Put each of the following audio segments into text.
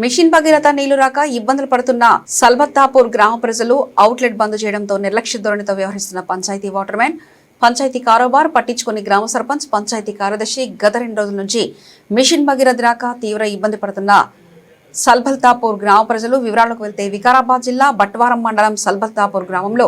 Machine Bhagiratha నీళ్లు రాక ఇబ్బందులు పడుతున్న సల్బత్తాపూర్ గ్రామ ప్రజలు అవుట్లెట్ బంద్ చేయడంతో నిర్లక్ష్య ధోరణితో వ్యవహరిస్తున్న పంచాయతీ వాటర్మెన్, పంచాయతీ కారోబార్ పట్టించుకుని గ్రామ సర్పంచ్, పంచాయతీ కార్యదర్శి గత 2 రోజుల నుంచి మిషన్ భగీరథ రాక తీవ్ర ఇబ్బంది పడుతున్న సల్బత్తాపూర్ గ్రామ ప్రజలు వివరాలకు వెళ్తే వికారాబాద్ జిల్లా బట్వారం మండలం సల్బత్తాపూర్ గ్రామంలో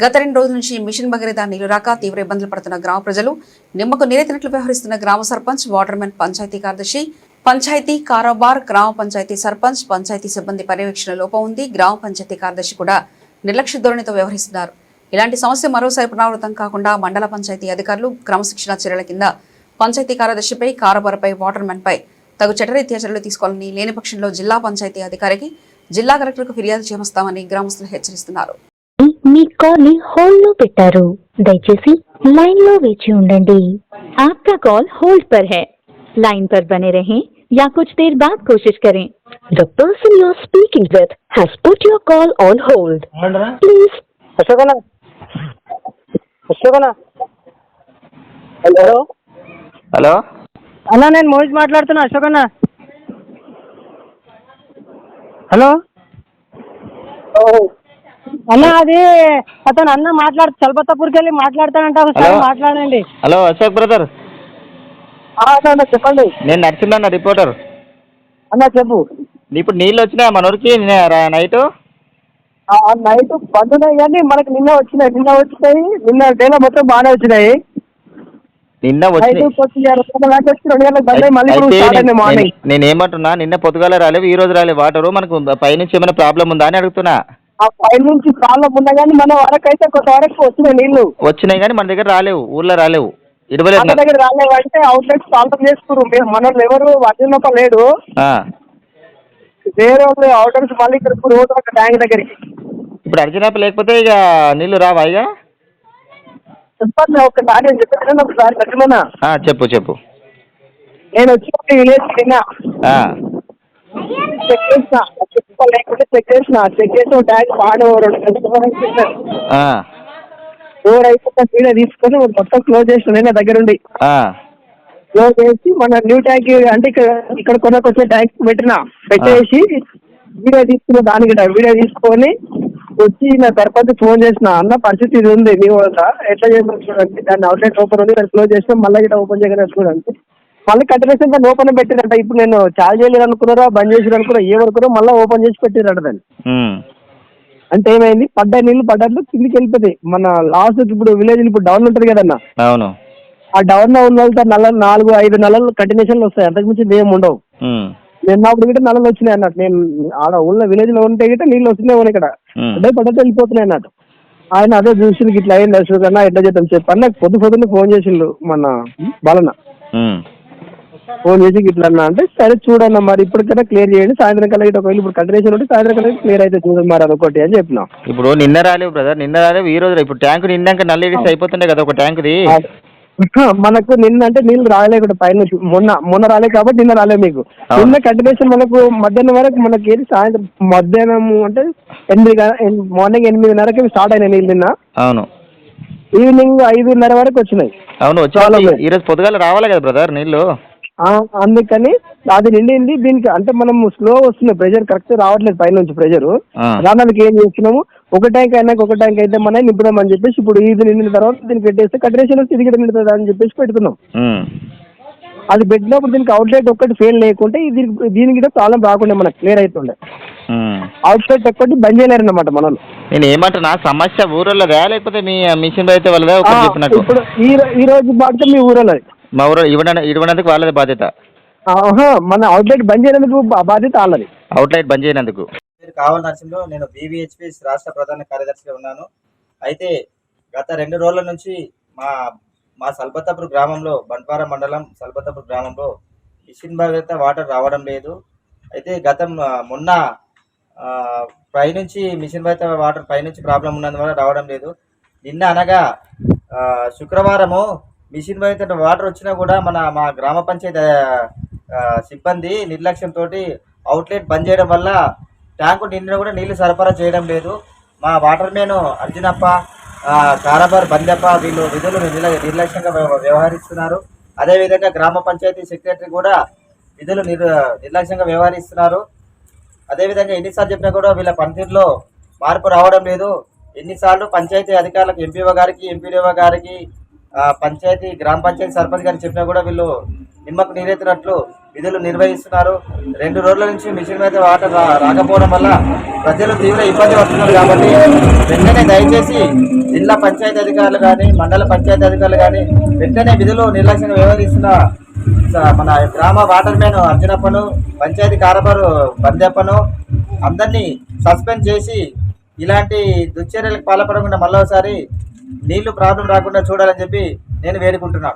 గత 2 రోజుల నుంచి మిషన్ భగీరథ నీళ్లు రాక తీవ్ర ఇబ్బందులు పడుతున్న గ్రామ ప్రజలు నిమ్మకు నీరెత్తినట్లు వ్యవహరిస్తున్న గ్రామ సర్పంచ్, వాటర్మెన్, పంచాయతీ కార్యదర్శి, పంచాయతీ కారోబార్, గ్రామ పంచాయతీ సర్పంచ్, పంచాయతీ సిబ్బంది పర్యవేక్షణ లోపం ఉంది. గ్రామ పంచాయతీ కార్యదర్శి కూడా నిర్లక్ష్య ధోరణితో వ్యవహరిస్తున్నారు. ఇలాంటి సమస్య మరోసారి పునరావృతం కాకుండా మండల పంచాయతీ అధికారులు క్రమశిక్షణ చర్యల కింద పంచాయతీ కార్యదర్శిపై, కారోబార్పై, వాటర్మెన్పై తగు చట్టరీత్యా చర్యలు తీసుకోవాలని, లేని పక్షంలో జిల్లా పంచాయతీ అధికారికి, జిల్లా కలెక్టర్కు ఫిర్యాదు చేస్తామని గ్రామస్తులు హెచ్చరిస్తున్నారు. మీ కాల్ ని होल्ड లో పెట్టారు, దయచేసి లైన్ లో వేచి ఉండండి. आपका कॉल होल्ड पर है, लाइन पर बने रहें या कुछ देर बाद कोशिश करें. The person you are speaking with has put your call on hold. Please. అశోకనా హలో హలో అన్నా, నేను మోహిత్ మాట్లాడుతున్నా. అశోకన్నా హలో అన్న, అది అతను అన్న చలపత్తాపూర్కి వెళ్ళి మాట్లాడతానంట, ఒకసారి మాట్లాడండి. హలో అశోక్ బ్రదర్, అన్న చెప్పండి. నేను నడిచిందన్న రిపోర్టర్ అన్న చెప్పు. ఇప్పుడు నీళ్ళు వచ్చినాయా మన ఊరికి నైట్? నైట్ బందున్నాయి కానీ మనకి నిన్న వచ్చినాయి. నిన్న డేలో మొత్తం బాగానే వచ్చినాయి. నిన్న నేనేమంటున్నా, నిన్న పొద్దుగాల రాలేవు, ఈ రోజు రాలేవు వాటరు. మనకు పైనుంచి ఏమైనా ప్రాబ్లం ఉందా అని అడుగుతున్నా. పైనుంచి ప్రాబ్లం ఉన్నా కానీ మన వరకైతే కొంతవరకు వచ్చినాయి నీళ్లు. వచ్చినాయి కానీ మన దగ్గర రాలేవు, ఊర్లో రాలేవు. మన దగ్గర రాలేవు అంటే అవుట్లెట్ సాల్వ్ చేసుకున్నారు. మన ఎవరు వర్జనొక్క లేడు, వేరే వాళ్ళు అవుట్లెట్స్ మళ్ళీ ఇక్కడ రోడ్ ట్యాంక్ దగ్గరికి. ఇప్పుడు అర్జునప్ప లేకపోతే ఇక నీళ్లు రావా? ఇక చెప్పండి ఒకసారి, నేను చెప్పాను ఒకసారి ఖచ్చితంగా. చెప్పు. నేను వచ్చి విలేజ్ తిన్నా, చెక్ చేసిన, లేకపోతే చెక్ చేసిన ట్యాంక్ పాడు 2 గంటలు రోడ్ అయిపోతే వీడియో తీసుకొని మొత్తం క్లోజ్ చేసిన నేను దగ్గర ఉండి. క్లోజ్ చేసి మన న్యూ ట్యాంక్ అంటే ఇక్కడ కొనకొచ్చే ట్యాంక్ పెట్టేసి వీడియో తీసుకున్న, దానికి వీడియో తీసుకొని వచ్చి నా సర్పంచ్ ఫోన్ చేసిన, అన్న పరిస్థితి ఇది ఉంది, నీ ఎట్లా చేసిన చూడండి, దాన్ని అవుట్లెట్ ఓపెన్ ఉంది, దాన్ని క్లోజ్ చేసినా మళ్ళీ ఇట్లా ఓపెన్ చేయగలిగిన చూడండి. మళ్ళీ కంటిన్యూషన్ దాన్ని ఓపెన్ పెట్టిరంట. ఇప్పుడు నేను చార్జ్ చేయలేదు అనుకున్నారా, బంద్ చేసి అనుకున్నా, ఏమనుకున్నా మళ్ళీ ఓపెన్ చేసి పెట్టిరంట దాన్ని. అంటే ఏమైంది, పడ్డ నీళ్ళు పడ్డట్లు కిందికి వెళ్ళిపోతాయి. మన లాస్ట్ ఇప్పుడు విలేజ్ ఇప్పుడు డౌన్ ఉంటుంది కదన్నా, అవును, ఆ డౌన్ లో ఉన్న వాళ్ళతో 4-5 నెలలు కంటిన్యూషన్ లో వస్తాయి, అంతకు మించి ఏమి ఉండవు. నిన్న అప్పుడు గిట్ట నల్లలు వచ్చినాయి అన్నట్టు. నేను ఆడ ఉన్న విలేజ్ లో ఉంటే గిట్ట నీళ్ళు వస్తున్నాయి ఇక్కడ, అదే పడ్డట్టు వెళ్ళిపోతున్నాయి అన్నట్టు. ఆయన అదే చూసి ఇట్లా అయింది అశోక్ అన్న, ఎట్లా చేద్దాం చెప్పి నాకు పొద్దున్న ఫోన్ చేసిండు మన బాలన్న. ఫోన్ చేసి ఇట్లా అన్న అంటే, సరే చూడన్న మరి ఇప్పటికైనా క్లియర్ చేయండి, సాయంత్రం కల్లా ఇటు ఒకవేళ ఇప్పుడు కంటిన్యూషన్ ఉంటే సాయంత్రం కల్లా క్లియర్ అయితే చూడండి మరి అదొకటి అని చెప్పిన. ఇప్పుడు నిన్న రాలేవు బ్రదర్, నిన్న రాలేవు, ఈ రోజు ఇప్పుడు ట్యాంకు నిండాక నల్లేడిస్తే అయిపోతుండే కదా ఒక ట్యాంకుది. మనకు నిన్న అంటే నీళ్ళు రాలే కూడా పైన, మొన్న రాలే కాబట్టి నిన్న రాలే మీకు. నిన్న కంటిన్యూషన్ మనకు మధ్యాహ్నం వరకు మనకి ఏది, సాయంత్రం మధ్యాహ్నం అంటే 8 మార్నింగ్ 8:30కి స్టార్ట్ అయినాయి నీళ్ళు నిన్న. అవును, ఈవినింగ్ 5:30 వరకు వచ్చినాయి. అవును, వచ్చి ఈ రోజు పొద్దుగాల రావాలి కదా బ్రదర్ నీళ్ళు. అందుకని అది నిండింది. దీనికి అంటే మనం స్లో వస్తున్నాయి, ప్రెషర్ కరెక్ట్ రావట్లేదు పైనుంచి ప్రెషర్. దానికి ఏం చేస్తున్నాము, ఒక ట్యాంక్ అయినాక ఒక ట్యాంక్ అయితే మనం నింపుదామని చెప్పేసి ఇప్పుడు ఇది నిండిన తర్వాత దీనికి పెట్టేస్తే కంటిన్యూషన్ తిరిగి నిండుతుంది అని చెప్పేసి పెడుతున్నాం. అది పెట్టినప్పుడు దీనికి అవుట్లెట్ ఒక్కటి ఫెయిల్ లేకుంటే దీనికి కూడా ప్రాబ్లం రాకుండా మనకు క్లియర్ అవుతుండే. అవుట్లెట్ ఒక్కటి బంద్ చేయలేరన్నమాట మనం. నేను ఏమంటున్నా, సమస్య ఊరలోదా లేకపోతే మీ మిషన్ అయితే వాళ్ళదా? ఇప్పుడు ఈ రోజు బాధ్యత మీ ఊరలో, మా ఊరు ఇవ్వనందుకు వాళ్ళది బాధ్యత. మన అవుట్లెట్ బంద్ చేయనందుకు బాధ్యత వాళ్ళది. అవుట్లెట్ బంద్ చేయనందుకు. కావల్ నరసింహలో నేను బీవీహెచ్పీ రాష్ట్ర ప్రధాన కార్యదర్శిగా ఉన్నాను. అయితే గత 2 రోజుల నుంచి మా సల్బత్తాపూర్ గ్రామంలో, బంట్వారం మండలం సల్బత్తాపూర్ గ్రామంలో మిషన్ భగీరథ వాటర్ రావడం లేదు. అయితే మొన్న పైనుంచి మిషన్ భగీరథ వాటర్ పైనుంచి ప్రాబ్లం ఉన్నందువల్ల రావడం లేదు. నిన్న అనగా శుక్రవారము మిషన్ భగీరథ వాటర్ వచ్చినా కూడా మా గ్రామ పంచాయతీ సిబ్బంది నిర్లక్ష్యంతో అవుట్లెట్ బంద్ చేయడం వల్ల ట్యాంకు నిండిన కూడా నీళ్లు సరఫరా చేయడం లేదు. మా వాటర్ మ్యాన్ అర్జునప్ప, కారాబార్ బందెప్ప వీళ్ళు విధులు నిర్లక్ష్యంగా వ్యవహరిస్తున్నారు. అదేవిధంగా గ్రామ పంచాయతీ సెక్రటరీ కూడా విధులు నిర్లక్ష్యంగా వ్యవహరిస్తున్నారు. అదేవిధంగా ఎన్నిసార్లు చెప్పినా కూడా వీళ్ళ పనితీరులో మార్పు రావడం లేదు. ఎన్నిసార్లు పంచాయతీ అధికారులకు ఎంపీఓ గారికి, ఎంపీడీఓ గారికి, పంచాయతీ గ్రామ పంచాయతీ సర్పంచ్ గారికి చెప్పినా కూడా వీళ్ళు నిమ్మకు నీరెత్తినట్లు విధులు నిర్వహిస్తున్నారు. 2 రోజుల నుంచి మిషన్ మీద వాటర్ రాకపోవడం వల్ల ప్రజలు తీవ్ర ఇబ్బంది పడుతున్నారు. కాబట్టి వెంటనే దయచేసి జిల్లా పంచాయతీ అధికారులు కానీ, మండల పంచాయతీ అధికారులు కానీ వెంటనే విధులు నిర్లక్ష్యంగా వ్యవహరిస్తున్న మన గ్రామ వాటర్ మ్యాన్ అర్జునప్పను, పంచాయతీ కారబారు బందెప్పను అందరినీ సస్పెండ్ చేసి ఇలాంటి దుశ్చర్యలకు పాల్పడకుండా మళ్ళీ ఒకసారి నీళ్లు ప్రాబ్లం రాకుండా చూడాలని చెప్పి నేను వేడుకుంటున్నాను.